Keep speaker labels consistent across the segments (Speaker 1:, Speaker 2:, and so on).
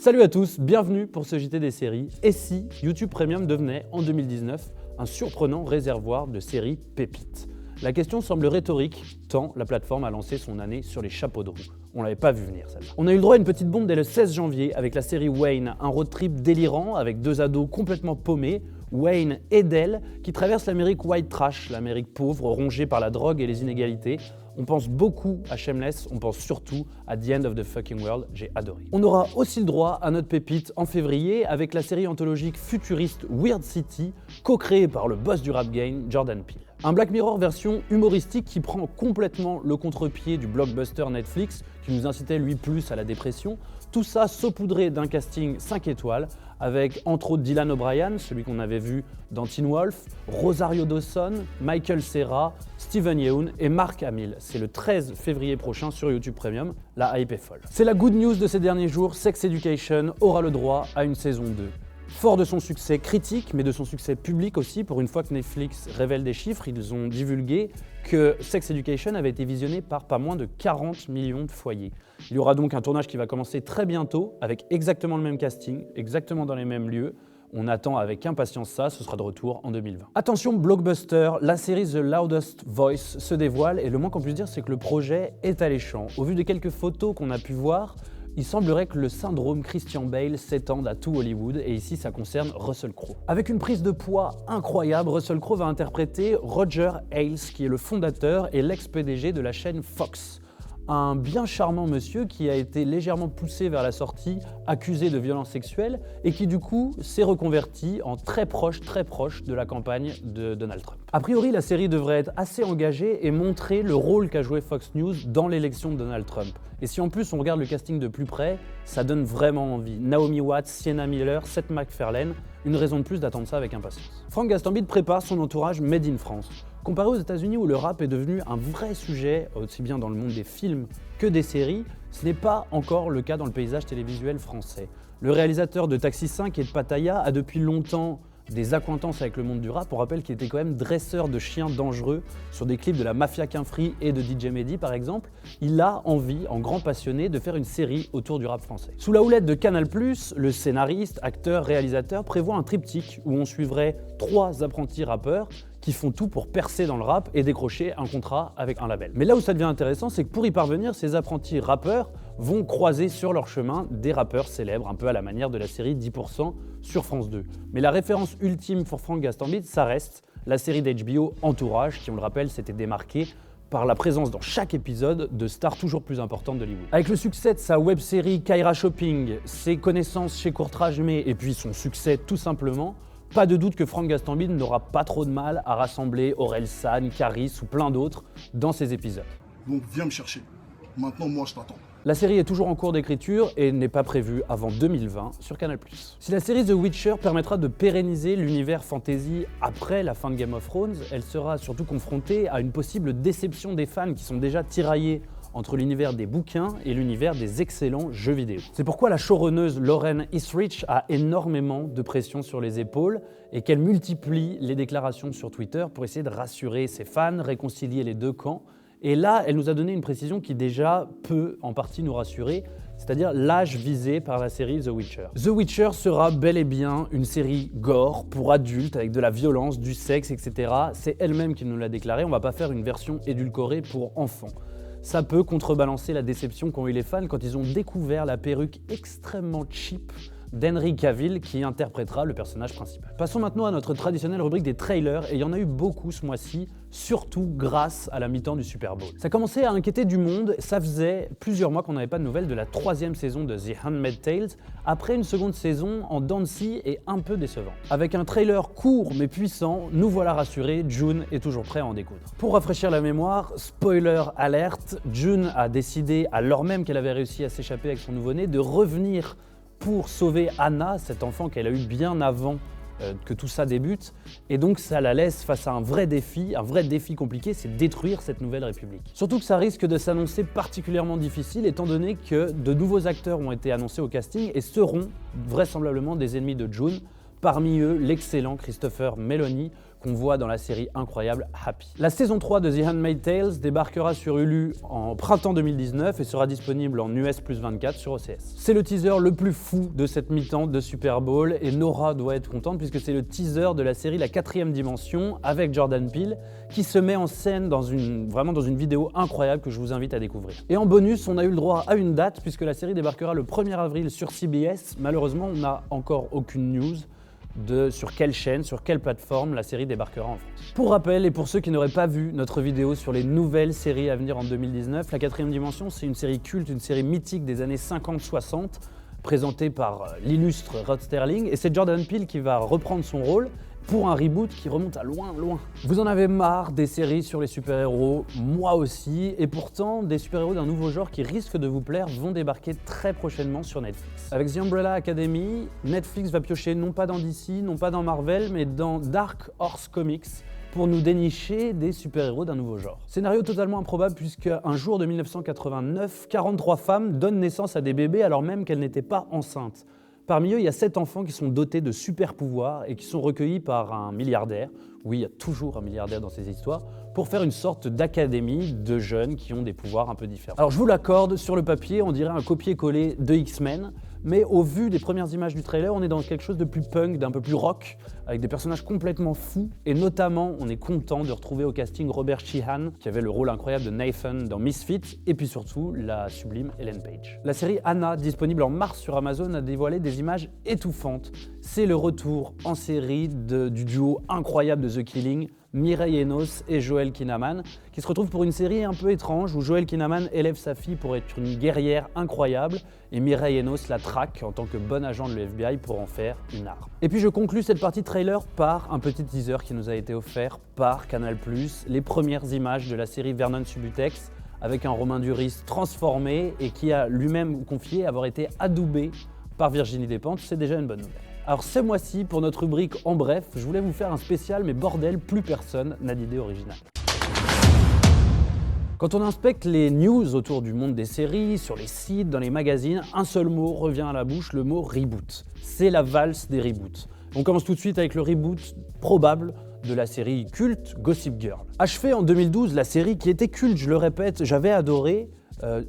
Speaker 1: Salut à tous, bienvenue pour ce JT des séries. Et si YouTube Premium devenait, en 2019, un surprenant réservoir de séries pépites? La question semble rhétorique, tant la plateforme a lancé son année sur les chapeaux de roue. On l'avait pas vu venir celle-là. On a eu le droit à une petite bombe dès le 16 janvier avec la série Wayne, un road trip délirant avec deux ados complètement paumés, Wayne et Dell, qui traversent l'Amérique white trash, l'Amérique pauvre, rongée par la drogue et les inégalités. On pense beaucoup à Shameless, on pense surtout à The End of the Fucking World, j'ai adoré. On aura aussi le droit à notre pépite en février avec la série anthologique futuriste Weird City, co-créée par le boss du rap game, Jordan Peele. Un Black Mirror version humoristique qui prend complètement le contre-pied du blockbuster Netflix, qui nous incitait lui plus à la dépression. Tout ça saupoudré d'un casting 5 étoiles, avec entre autres Dylan O'Brien, celui qu'on avait vu dans Teen Wolf, Rosario Dawson, Michael Cera, Steven Yeun et Mark Hamill. C'est le 13 février prochain sur YouTube Premium, la hype est folle. C'est la good news de ces derniers jours, Sex Education aura le droit à une saison 2. Fort de son succès critique, mais de son succès public aussi, pour une fois que Netflix révèle des chiffres, ils ont divulgué que Sex Education avait été visionné par pas moins de 40 millions de foyers. Il y aura donc un tournage qui va commencer très bientôt, avec exactement le même casting, exactement dans les mêmes lieux. On attend avec impatience ça, ce sera de retour en 2020. Attention blockbuster, la série The Loudest Voice se dévoile et le moins qu'on puisse dire c'est que le projet est alléchant. Au vu de quelques photos qu'on a pu voir, il semblerait que le syndrome Christian Bale s'étende à tout Hollywood et ici ça concerne Russell Crowe. Avec une prise de poids incroyable, Russell Crowe va interpréter Roger Ailes qui est le fondateur et l'ex-PDG de la chaîne Fox. Un bien charmant monsieur qui a été légèrement poussé vers la sortie, accusé de violences sexuelles et qui du coup s'est reconverti en très proche de la campagne de Donald Trump. A priori, la série devrait être assez engagée et montrer le rôle qu'a joué Fox News dans l'élection de Donald Trump. Et si en plus on regarde le casting de plus près, ça donne vraiment envie. Naomi Watts, Sienna Miller, Seth MacFarlane, une raison de plus d'attendre ça avec impatience. Frank Gastambide prépare son entourage Made in France. Comparé aux États-Unis où le rap est devenu un vrai sujet, aussi bien dans le monde des films que des séries, ce n'est pas encore le cas dans le paysage télévisuel français. Le réalisateur de Taxi 5 et de Pattaya a depuis longtemps des accointances avec le monde du rap. On rappelle qu'il était quand même dresseur de chiens dangereux sur des clips de la Mafia Quinfri et de DJ Mehdi par exemple. Il a envie, en grand passionné, de faire une série autour du rap français. Sous la houlette de Canal+, le scénariste, acteur, réalisateur prévoit un triptyque où on suivrait 3 apprentis rappeurs qui font tout pour percer dans le rap et décrocher un contrat avec un label. Mais là où ça devient intéressant, c'est que pour y parvenir, ces apprentis rappeurs vont croiser sur leur chemin des rappeurs célèbres, un peu à la manière de la série 10% sur France 2. Mais la référence ultime pour Frank Gastambide, ça reste la série d'HBO Entourage, qui on le rappelle s'était démarquée par la présence dans chaque épisode de stars toujours plus importantes d'Hollywood. Avec le succès de sa web-série Kaira Shopping, ses connaissances chez Courtrage May et puis son succès tout simplement, pas de doute que Frank Gastambide n'aura pas trop de mal à rassembler Aurel San, Caris ou plein d'autres dans ses épisodes.
Speaker 2: Donc viens me chercher. Maintenant, moi, je t'attends.
Speaker 1: La série est toujours en cours d'écriture et n'est pas prévue avant 2020 sur Canal+. Si la série The Witcher permettra de pérenniser l'univers fantasy après la fin de Game of Thrones, elle sera surtout confrontée à une possible déception des fans qui sont déjà tiraillés entre l'univers des bouquins et l'univers des excellents jeux vidéo. C'est pourquoi la showrunneuse Lauren Eastridge a énormément de pression sur les épaules et qu'elle multiplie les déclarations sur Twitter pour essayer de rassurer ses fans, réconcilier les deux camps. Et là, elle nous a donné une précision qui déjà peut en partie nous rassurer, c'est-à-dire l'âge visé par la série The Witcher. The Witcher sera bel et bien une série gore pour adultes avec de la violence, du sexe, etc. C'est elle-même qui nous l'a déclaré, on va pas faire une version édulcorée pour enfants. Ça peut contrebalancer la déception qu'ont eu les fans quand ils ont découvert la perruque extrêmement cheap d'Henry Cavill qui interprétera le personnage principal. Passons maintenant à notre traditionnelle rubrique des trailers, et il y en a eu beaucoup ce mois-ci, surtout grâce à la mi-temps du Super Bowl. Ça commençait à inquiéter du monde, ça faisait plusieurs mois qu'on n'avait pas de nouvelles de la 3e saison de The Handmaid's Tale, après une seconde saison en dents de scie et un peu décevant. Avec un trailer court mais puissant, nous voilà rassurés, June est toujours prêt à en découdre. Pour rafraîchir la mémoire, spoiler alerte, June a décidé, alors même qu'elle avait réussi à s'échapper avec son nouveau-né, de revenir pour sauver Anna, cet enfant qu'elle a eu bien avant que tout ça débute. Et donc ça la laisse face à un vrai défi compliqué, c'est détruire cette nouvelle république. Surtout que ça risque de s'annoncer particulièrement difficile étant donné que de nouveaux acteurs ont été annoncés au casting et seront vraisemblablement des ennemis de June. Parmi eux, l'excellent Christopher Meloni, qu'on voit dans la série incroyable Happy. La saison 3 de The Handmaid's Tale débarquera sur Hulu en printemps 2019 et sera disponible en US plus 24 sur OCS. C'est le teaser le plus fou de cette mi-temps de Super Bowl et Nora doit être contente puisque c'est le teaser de la série La 4e dimension avec Jordan Peele qui se met en scène vraiment dans une vidéo incroyable que je vous invite à découvrir. Et en bonus, on a eu le droit à une date puisque la série débarquera le 1er avril sur CBS. Malheureusement, on n'a encore aucune news sur quelle chaîne, sur quelle plateforme la série débarquera en France. Pour rappel, et pour ceux qui n'auraient pas vu notre vidéo sur les nouvelles séries à venir en 2019, La 4e dimension, c'est une série culte, une série mythique des années 50-60, présentée par l'illustre Rod Serling, et c'est Jordan Peele qui va reprendre son rôle pour un reboot qui remonte à loin. Vous en avez marre des séries sur les super-héros, moi aussi, et pourtant des super-héros d'un nouveau genre qui risquent de vous plaire vont débarquer très prochainement sur Netflix. Avec The Umbrella Academy, Netflix va piocher non pas dans DC, non pas dans Marvel, mais dans Dark Horse Comics pour nous dénicher des super-héros d'un nouveau genre. Scénario totalement improbable puisque un jour de 1989, 43 femmes donnent naissance à des bébés alors même qu'elles n'étaient pas enceintes. Parmi eux, il y a 7 enfants qui sont dotés de super pouvoirs et qui sont recueillis par un milliardaire, oui, il y a toujours un milliardaire dans ces histoires, pour faire une sorte d'académie de jeunes qui ont des pouvoirs un peu différents. Alors je vous l'accorde, sur le papier, on dirait un copier-coller de X-Men, mais au vu des premières images du trailer, on est dans quelque chose de plus punk, d'un peu plus rock, avec des personnages complètement fous, et notamment, on est content de retrouver au casting Robert Sheehan, qui avait le rôle incroyable de Nathan dans Misfits, et puis surtout, la sublime Ellen Page. La série Anna, disponible en mars sur Amazon, a dévoilé des images étouffantes. C'est le retour en série du duo incroyable de The Killing, Mireille Enos et Joel Kinnaman, qui se retrouvent pour une série un peu étrange où Joel Kinnaman élève sa fille pour être une guerrière incroyable et Mireille Enos la traque en tant que bon agent de l'FBI pour en faire une arme. Et puis je conclus cette partie trailer par un petit teaser qui nous a été offert par Canal+, les premières images de la série Vernon Subutex avec un Romain Duris transformé et qui a lui-même confié avoir été adoubé par Virginie Despentes, c'est déjà une bonne nouvelle. Alors ce mois-ci, pour notre rubrique En bref, je voulais vous faire un spécial, mais bordel, plus personne n'a d'idée originale. Quand on inspecte les news autour du monde des séries, sur les sites, dans les magazines, un seul mot revient à la bouche, le mot reboot. C'est la valse des reboots. On commence tout de suite avec le reboot probable de la série culte Gossip Girl. Achevée en 2012, la série qui était culte, je le répète, j'avais adoré,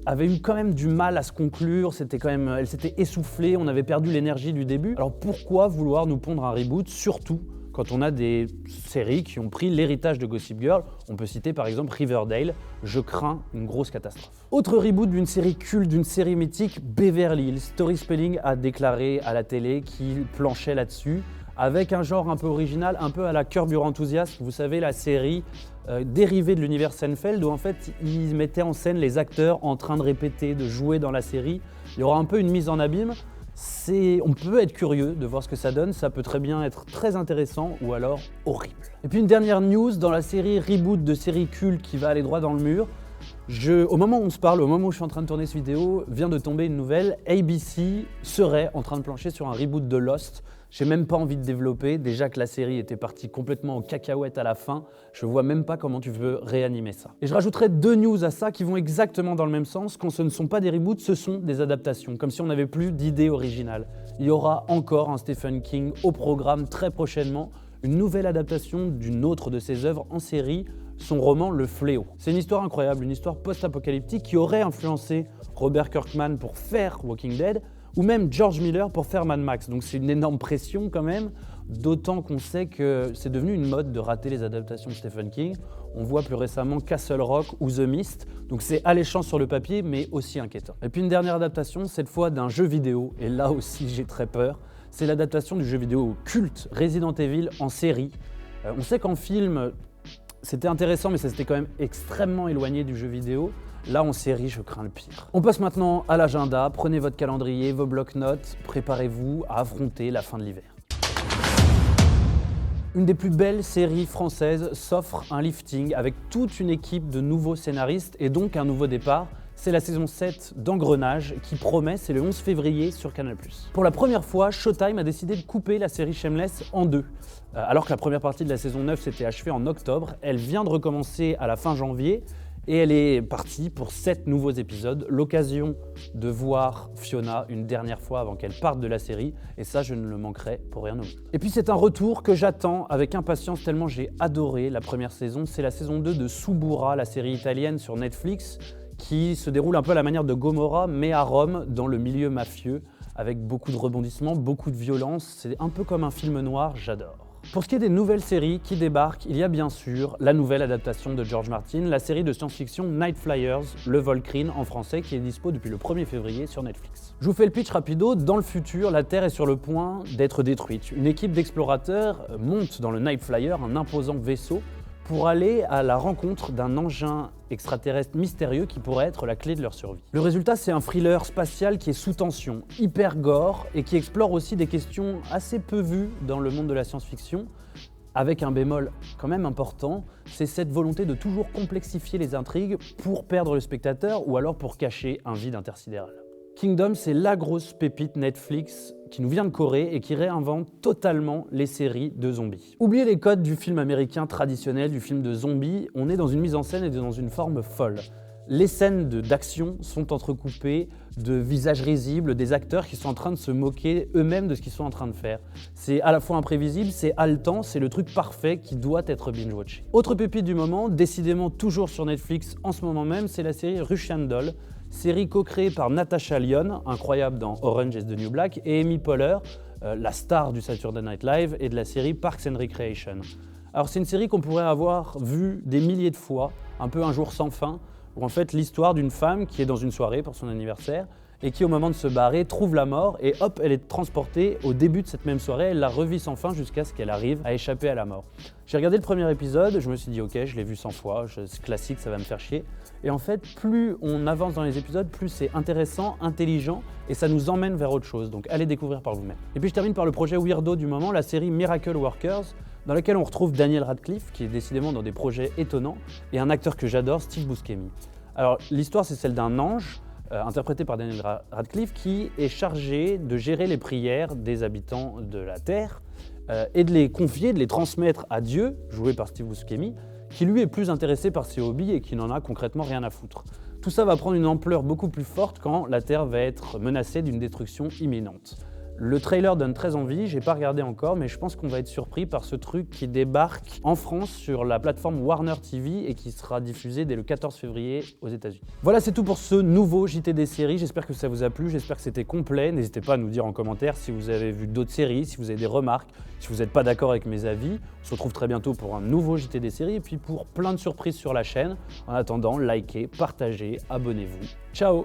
Speaker 1: avait eu quand même du mal à se conclure, elle s'était essoufflée, on avait perdu l'énergie du début. Alors pourquoi vouloir nous pondre un reboot, surtout quand on a des séries qui ont pris l'héritage de Gossip Girl? On peut citer par exemple Riverdale, je crains une grosse catastrophe. Autre reboot d'une série culte, d'une série mythique, Beverly Hills. Tori Spelling a déclaré à la télé qu'il planchait là-dessus, avec un genre un peu original, un peu à la Curb Your Enthusiasm, vous savez, la série dérivée de l'univers Seinfeld, où en fait ils mettaient en scène les acteurs en train de répéter, de jouer dans la série. Il y aura un peu une mise en abîme. On peut être curieux de voir ce que ça donne, ça peut très bien être très intéressant ou alors horrible. Et puis une dernière news dans la série reboot de série culte qui va aller droit dans le mur. Au moment où on se parle, au moment où je suis en train de tourner cette vidéo, vient de tomber une nouvelle. ABC serait en train de plancher sur un reboot de Lost. J'ai même pas envie de développer, déjà que la série était partie complètement en cacahuète à la fin, je vois même pas comment tu veux réanimer ça. Et je rajouterai 2 news à ça qui vont exactement dans le même sens. Quand ce ne sont pas des reboots, ce sont des adaptations, comme si on n'avait plus d'idée originale. Il y aura encore un Stephen King au programme très prochainement, une nouvelle adaptation d'une autre de ses œuvres en série, son roman Le Fléau. C'est une histoire incroyable, une histoire post-apocalyptique qui aurait influencé Robert Kirkman pour faire Walking Dead, ou même George Miller pour faire Mad Max. Donc c'est une énorme pression quand même, d'autant qu'on sait que c'est devenu une mode de rater les adaptations de Stephen King. On voit plus récemment Castle Rock ou The Mist, donc c'est alléchant sur le papier mais aussi inquiétant. Et puis une dernière adaptation, cette fois d'un jeu vidéo, et là aussi j'ai très peur, c'est l'adaptation du jeu vidéo culte Resident Evil en série. On sait qu'en film, c'était intéressant mais ça s'était quand même extrêmement éloigné du jeu vidéo. Là, en série, je crains le pire. On passe maintenant à l'agenda. Prenez votre calendrier, vos blocs-notes. Préparez-vous à affronter la fin de l'hiver. Une des plus belles séries françaises s'offre un lifting avec toute une équipe de nouveaux scénaristes et donc un nouveau départ. C'est la saison 7 d'Engrenage qui promet, c'est le 11 février sur Canal+. Pour la première fois, Showtime a décidé de couper la série Shameless en 2. Alors que la première partie de la saison 9 s'était achevée en octobre, elle vient de recommencer à la fin janvier. Et elle est partie pour 7 nouveaux épisodes, l'occasion de voir Fiona une dernière fois avant qu'elle parte de la série, et ça je ne le manquerai pour rien au monde. Et puis c'est un retour que j'attends avec impatience tellement j'ai adoré la première saison, c'est la saison 2 de Suburra, la série italienne sur Netflix, qui se déroule un peu à la manière de Gomorrah, mais à Rome, dans le milieu mafieux, avec beaucoup de rebondissements, beaucoup de violence, c'est un peu comme un film noir, j'adore. Pour ce qui est des nouvelles séries qui débarquent, il y a bien sûr la nouvelle adaptation de George Martin, la série de science-fiction Night Flyers, le Volcrine en français, qui est dispo depuis le 1er février sur Netflix. Je vous fais le pitch rapido, dans le futur, la Terre est sur le point d'être détruite. Une équipe d'explorateurs monte dans le Night Flyer, un imposant vaisseau, pour aller à la rencontre d'un engin extraterrestre mystérieux qui pourrait être la clé de leur survie. Le résultat, c'est un thriller spatial qui est sous tension, hyper gore, et qui explore aussi des questions assez peu vues dans le monde de la science-fiction, avec un bémol quand même important, c'est cette volonté de toujours complexifier les intrigues pour perdre le spectateur ou alors pour cacher un vide intersidéral. Kingdom, c'est la grosse pépite Netflix qui nous vient de Corée et qui réinvente totalement les séries de zombies. Oubliez les codes du film américain traditionnel, du film de zombies, on est dans une mise en scène et dans une forme folle. Les scènes d'action sont entrecoupées de visages risibles, des acteurs qui sont en train de se moquer eux-mêmes de ce qu'ils sont en train de faire. C'est à la fois imprévisible, c'est haletant, c'est le truc parfait qui doit être binge-watché. Autre pépite du moment, décidément toujours sur Netflix en ce moment même, c'est la série Russian Doll, série co-créée par Natasha Lyonne, incroyable dans Orange is the New Black, et Amy Poehler, la star du Saturday Night Live et de la série Parks and Recreation. Alors c'est une série qu'on pourrait avoir vue des milliers de fois, un peu un jour sans fin, où en fait l'histoire d'une femme qui est dans une soirée pour son anniversaire et qui au moment de se barrer trouve la mort et hop, elle est transportée au début de cette même soirée, elle la revit sans fin jusqu'à ce qu'elle arrive à échapper à la mort. J'ai regardé le premier épisode, je me suis dit ok, je l'ai vu 100 fois, c'est classique, ça va me faire chier. Et en fait, plus on avance dans les épisodes, plus c'est intéressant, intelligent et ça nous emmène vers autre chose, donc allez découvrir par vous-même. Et puis je termine par le projet weirdo du moment, la série Miracle Workers, dans laquelle on retrouve Daniel Radcliffe, qui est décidément dans des projets étonnants, et un acteur que j'adore, Steve Buscemi. Alors l'histoire c'est celle d'un ange, interprété par Daniel Radcliffe, qui est chargé de gérer les prières des habitants de la Terre et de les confier, de les transmettre à Dieu, joué par Steve Buscemi, qui lui est plus intéressé par ses hobbies et qui n'en a concrètement rien à foutre. Tout ça va prendre une ampleur beaucoup plus forte quand la Terre va être menacée d'une destruction imminente. Le trailer donne très envie, j'ai pas regardé encore, mais je pense qu'on va être surpris par ce truc qui débarque en France sur la plateforme Warner TV et qui sera diffusé dès le 14 février aux États-Unis. Voilà, c'est tout pour ce nouveau JT des séries, j'espère que ça vous a plu, j'espère que c'était complet. N'hésitez pas à nous dire en commentaire si vous avez vu d'autres séries, si vous avez des remarques, si vous n'êtes pas d'accord avec mes avis. On se retrouve très bientôt pour un nouveau JT des séries et puis pour plein de surprises sur la chaîne. En attendant, likez, partagez, abonnez-vous. Ciao!